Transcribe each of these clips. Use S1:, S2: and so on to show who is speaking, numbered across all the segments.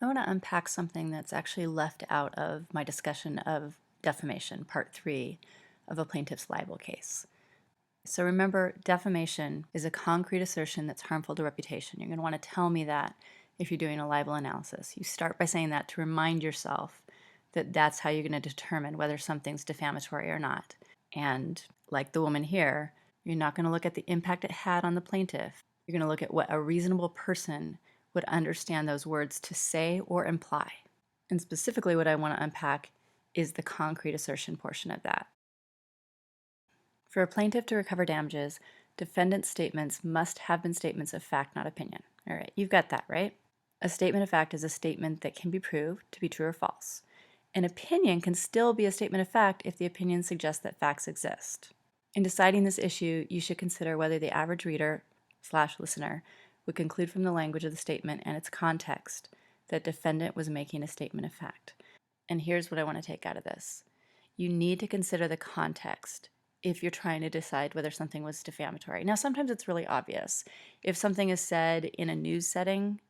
S1: I want to unpack something that's actually left out of my discussion of defamation, part 3 of a plaintiff's libel case. So remember, defamation is a concrete assertion that's harmful to reputation. You're going to want to tell me that if you're doing a libel analysis. You start by saying that to remind yourself that that's how you're going to determine whether something's defamatory or not. And like the woman here, you're not going to look at the impact it had on the plaintiff. You're going to look at what a reasonable person would understand those words to say or imply. And specifically what I want to unpack is the concrete assertion portion of that. For a plaintiff to recover damages, defendant's statements must have been statements of fact, not opinion. All right, you've got that, right? A statement of fact is a statement that can be proved to be true or false. An opinion can still be a statement of fact if the opinion suggests that facts exist. In deciding this issue, you should consider whether the average reader/listener would conclude from the language of the statement and its context that defendant was making a statement of fact. And here's what I want to take out of this. You need to consider the context if you're trying to decide whether something was defamatory. Now, sometimes it's really obvious. If something is said in a news setting,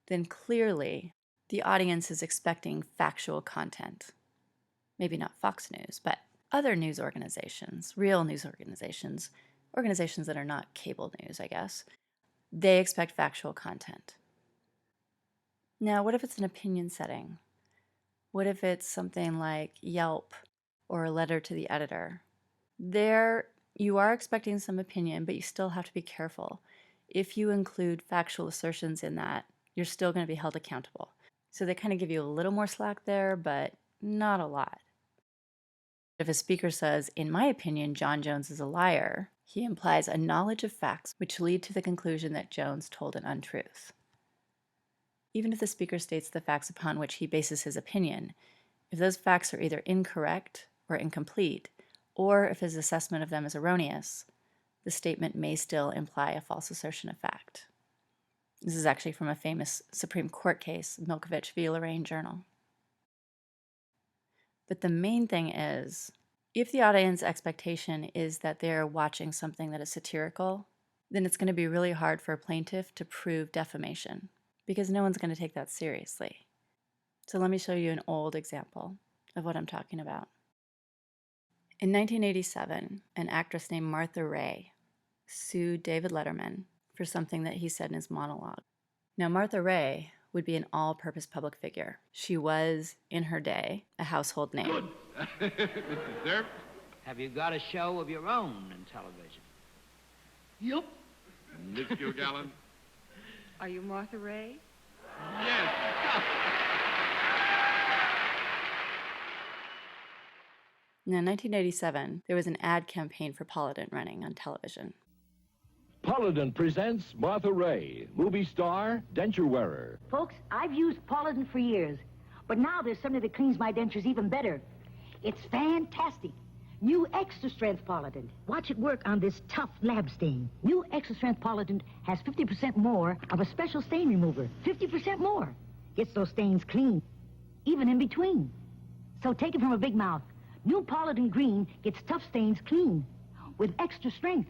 S1: then clearly the audience is expecting factual content. Maybe not Fox News, but other news organizations, real news organizations, organizations that are not cable news, I guess, they expect factual content. Now, what if it's an opinion setting? What if it's something like Yelp or a letter to the editor? There, you are expecting some opinion, but you still have to be careful. If you include factual assertions in that, you're still going to be held accountable. So they kind of give you a little more slack there, but not a lot. If a speaker says, "In my opinion, John Jones is a liar," he implies a knowledge of facts which lead to the conclusion that Jones told an untruth. Even if the speaker states the facts upon which he bases his opinion, if those facts are either incorrect or incomplete, or if his assessment of them is erroneous, the statement may still imply a false assertion of fact. This is actually from a famous Supreme Court case, Milkovich v. Lorraine Journal. But the main thing is, if the audience expectation is that they're watching something that is satirical, then it's going to be really hard for a plaintiff to prove defamation, because no one's going to take that seriously. So let me show you an old example of what I'm talking about. In 1987, an actress named Martha Raye sued David Letterman for something that he said in his monologue. Now, Martha Raye would be an all-purpose public figure. She was, in her day, a household name.
S2: Good. Mr. Sir?
S3: Have you got a show of your own in television?
S2: Yep. Miss Gilgallen?
S4: Are you Martha Raye?
S2: Yes.
S1: Now, in 1987, there was an ad campaign for Polident running on television.
S5: Polident presents Martha Raye, movie star, denture wearer.
S6: Folks, I've used Polident for years, but now there's something that cleans my dentures even better. It's fantastic. New extra strength Polident. Watch it work on this tough lab stain. New extra strength Polident has 50% more of a special stain remover. 50% more. Gets those stains clean, even in between. So take it from a big mouth. New Polident Green gets tough stains clean with extra strength.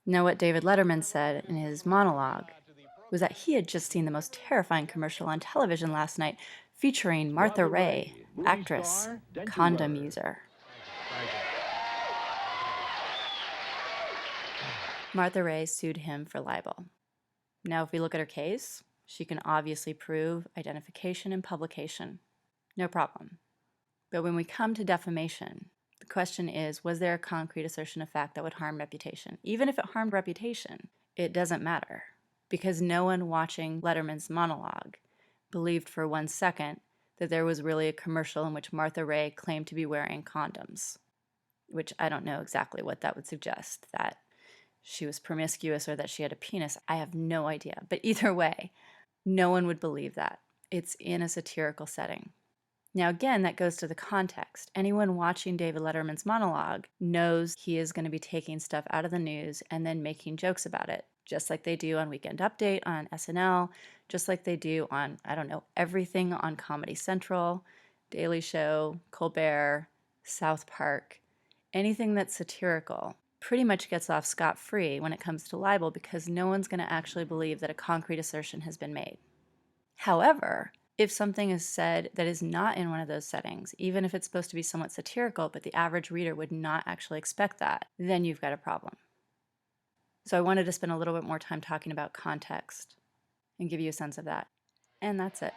S1: Now, what David Letterman said in his monologue was that he had just seen the most terrifying commercial on television last night featuring Martha Raye, actress, condom user. Martha Raye sued him for libel. Now, if we look at her case, she can obviously prove identification and publication. No problem. But when we come to defamation, the question is, was there a concrete assertion of fact that would harm reputation? Even if it harmed reputation, it doesn't matter, because no one watching Letterman's monologue believed for 1 second that there was really a commercial in which Martha Raye claimed to be wearing condoms, which I don't know exactly what that would suggest, that she was promiscuous or that she had a penis. I have no idea. But either way, no one would believe that. It's in a satirical setting. Now, again, that goes to the context. Anyone watching David Letterman's monologue knows he is going to be taking stuff out of the news and then making jokes about it, just like they do on Weekend Update on SNL, just like they do on, I don't know, everything on Comedy Central, Daily Show, Colbert, South Park. Anything that's satirical pretty much gets off scot-free when it comes to libel because no one's going to actually believe that a concrete assertion has been made. However, if something is said that is not in one of those settings, even if it's supposed to be somewhat satirical, but the average reader would not actually expect that, then you've got a problem. So I wanted to spend a little bit more time talking about context and give you a sense of that. And that's it.